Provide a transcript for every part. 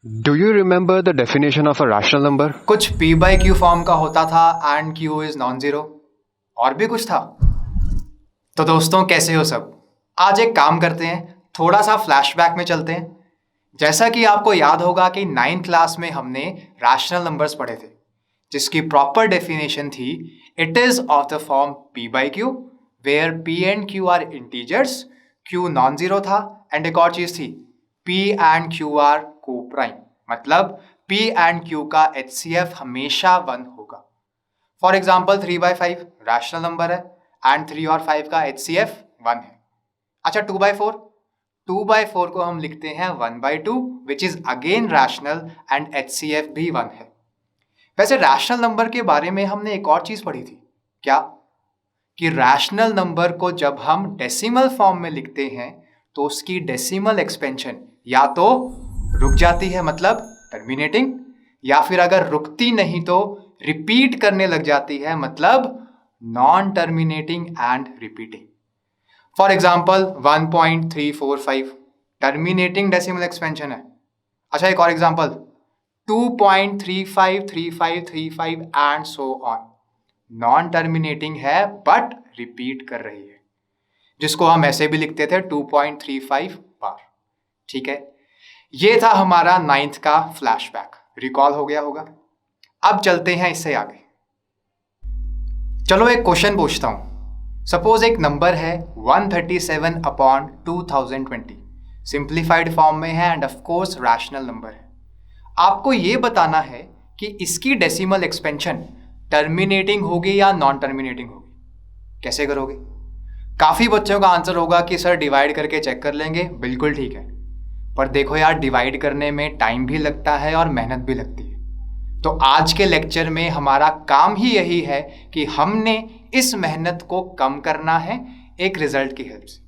Do you remember the definition of a rational number? कुछ p by Q form का होता था and q is non zero, और भी कुछ था। तो दोस्तों कैसे हो सब? आज एक काम करते हैं, थोड़ा सा फ्लैशबैक में चलते हैं। जैसा कि आपको याद होगा कि 9th क्लास में हमने रैशनल नंबर्स पढ़े थे, जिसकी प्रॉपर डेफिनेशन थी it is of the form p by q where p and q are integers, q non zero था एंड एक और चीज थी p and q are coprime, मतलब p एंड q का HCF हमेशा 1 होगा। फॉर एग्जाम्पल 3/5 रैशनल नंबर है एंड 3 और 5 का HCF 1 है। अच्छा 2/4 को हम लिखते हैं 1/2 which is again rational and HCF भी 1 है। वैसे रैशनल नंबर के बारे में हमने एक और चीज पढ़ी थी, क्या कि रैशनल नंबर को जब हम डेसिमल फॉर्म में लिखते हैं तो उसकी डेसिमल एक्सपेंशन या तो रुक जाती है मतलब टर्मिनेटिंग, या फिर अगर रुकती नहीं तो रिपीट करने लग जाती है मतलब non terminating and repeating. For example 1.345 terminating decimal expansion है। अच्छा एक और example 2.353535 and so on, non terminating है बट रिपीट कर रही है, जिसको हम ऐसे भी लिखते थे 2.35 बार। ठीक है, ये था हमारा 9th का फ्लैशबैक, रिकॉल हो गया होगा। अब चलते हैं इससे आगे। चलो एक क्वेश्चन पूछता हूं। सपोज एक नंबर है 137/2020, सिंप्लीफाइड फॉर्म में है end of course rational number है। आपको ये बताना है कि इसकी डेसिमल एक्सपेंशन टर्मिनेटिंग होगी या नॉन टर्मिनेटिंग होगी। कैसे करोगे? काफी बच्चों का आंसर होगा कि सर डिवाइड करके चेक कर लेंगे। बिल्कुल ठीक है, पर देखो यार डिवाइड करने में टाइम भी लगता है और मेहनत भी लगती है। तो आज के लेक्चर में हमारा काम ही यही है कि हमने इस मेहनत को कम करना है एक रिजल्ट की हेल्प से।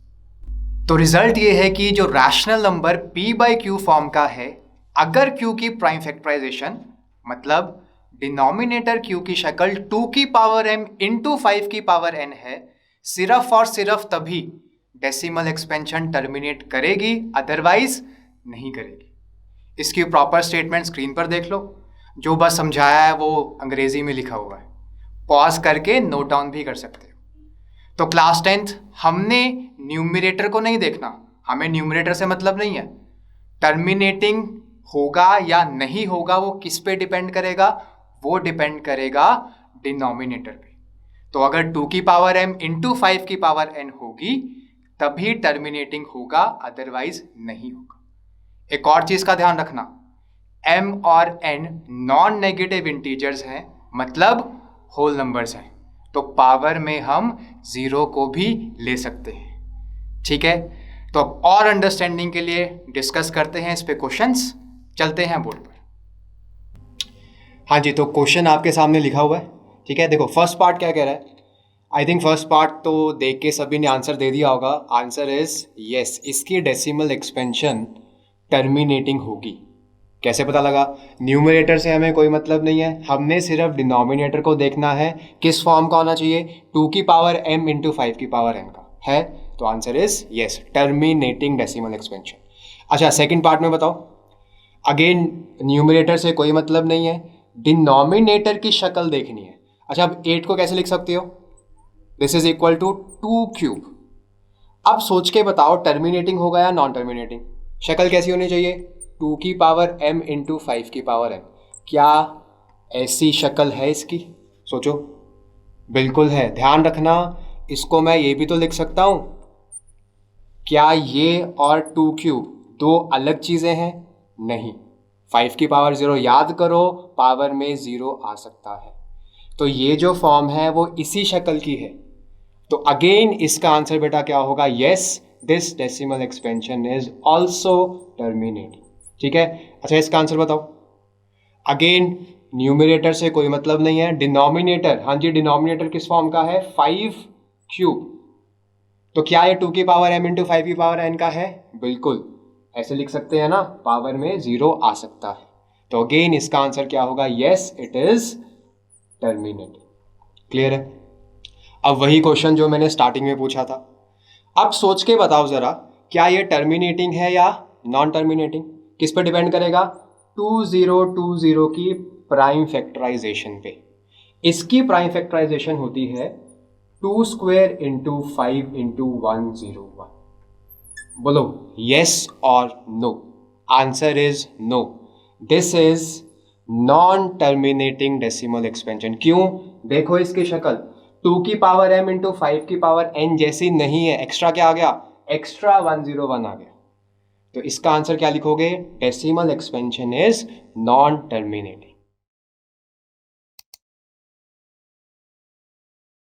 तो रिजल्ट ये है कि जो rational number p by Q form का है, अगर q की प्राइम फैक्टराइजेशन मतलब डिनोमिनेटर q की शक्ल 2 की पावर m इंटू 5 की पावर n है, सिर्फ और सिर्फ तभी डेसिमल एक्सपेंशन टर्मिनेट करेगी, अदरवाइज नहीं करेगी। इसकी प्रॉपर स्टेटमेंट स्क्रीन पर देख लो, जो बस समझाया है वो अंग्रेजी में लिखा हुआ है, पॉज करके नोट डाउन भी कर सकते हो। तो क्लास 10th हमने न्यूमरेटर को नहीं देखना, हमें न्यूमरेटर से मतलब नहीं है। टर्मिनेटिंग होगा या नहीं होगा वो किस पे डिपेंड करेगा? वो डिपेंड करेगा डिनोमिनेटर पे। तो अगर 2 की पावर m इंटू 5 की पावर n होगी तभी टर्मिनेटिंग होगा, अदरवाइज नहीं होगा। एक और चीज का ध्यान रखना, m और n नॉन नेगेटिव इंटीजर्स हैं, मतलब होल नंबर्स हैं, तो पावर में हम 0 को भी ले सकते हैं। ठीक है, तो अब और अंडरस्टैंडिंग के लिए डिस्कस करते हैं इस पे क्वेश्चंस। चलते हैं बोर्ड पर। हाँ जी, तो क्वेश्चन आपके सामने लिखा हुआ है। ठीक है, देखो फर्स्ट पार्ट क्या कह रहा है। आई थिंक फर्स्ट पार्ट तो देख के सभी ने आंसर दे दिया होगा। आंसर इज यस, इसकी डेसिमल एक्सपेंशन टर्मिनेटिंग होगी। कैसे पता लगा? न्यूमरेटर से हमें कोई मतलब नहीं है, हमने सिर्फ डिनोमिनेटर को देखना है, किस फॉर्म का होना चाहिए, 2 की पावर m इंटू 5 की पावर n का है। तो answer is yes, terminating decimal expansion. अच्छा सेकेंड पार्ट में बताओ, अगेन न्यूमरेटर से कोई मतलब नहीं है, डिनोमिनेटर की शक्ल देखनी है। अच्छा अब 8 को कैसे लिख सकते हो? This is equal to 2 cube. अब सोच के बताओ टर्मिनेटिंग होगा या नॉन टर्मिनेटिंग? शक्ल कैसी होनी चाहिए? 2 की पावर m इंटू 5 की पावर n। क्या ऐसी शक्ल है इसकी? सोचो। बिल्कुल है। ध्यान रखना, इसको मैं ये भी तो लिख सकता हूं। क्या ये और 2 क्यूब दो अलग चीजें हैं? नहीं। 5 की पावर 0 याद करो, पावर में 0 आ सकता है, तो ये जो फॉर्म है वो इसी शक्ल की है। तो अगेन इसका आंसर बेटा क्या होगा? Yes, this decimal expansion is also terminating. ठीक है, अच्छा इसका आंसर बताओ। अगेन न्यूमरेटर से कोई मतलब नहीं है, डिनोमिनेटर, हाँ जी डिनोमिनेटर किस फॉर्म का है? 5 क्यूब। तो क्या ये 2 की पावर m इंटू 5 की पावर n का है? बिल्कुल, ऐसे लिख सकते हैं ना, पावर में 0 आ सकता है। तो अगेन इसका आंसर क्या होगा? Yes, it is terminating. Clear है? अब वही क्वेश्चन जो मैंने स्टार्टिंग में पूछा था, अब सोच के बताओ जरा, क्या ये टर्मिनेटिंग है या नॉन टर्मिनेटिंग? किस पर डिपेंड करेगा? 2020 की प्राइम फैक्टराइजेशन पे। इसकी प्राइम फैक्टराइजेशन होती है 2 स्क्वायर इंटू 5 इंटू 101। बोलो yes और no। Answer is no। This is non terminating decimal expansion. क्यों? देखो इसकी शक्ल, 2 की पावर m इंटू 5 की पावर n जैसी नहीं है। एक्स्ट्रा क्या आ गया? एक्स्ट्रा 101 आ गया। तो इसका आंसर क्या लिखोगे? Decimal expansion is non terminating.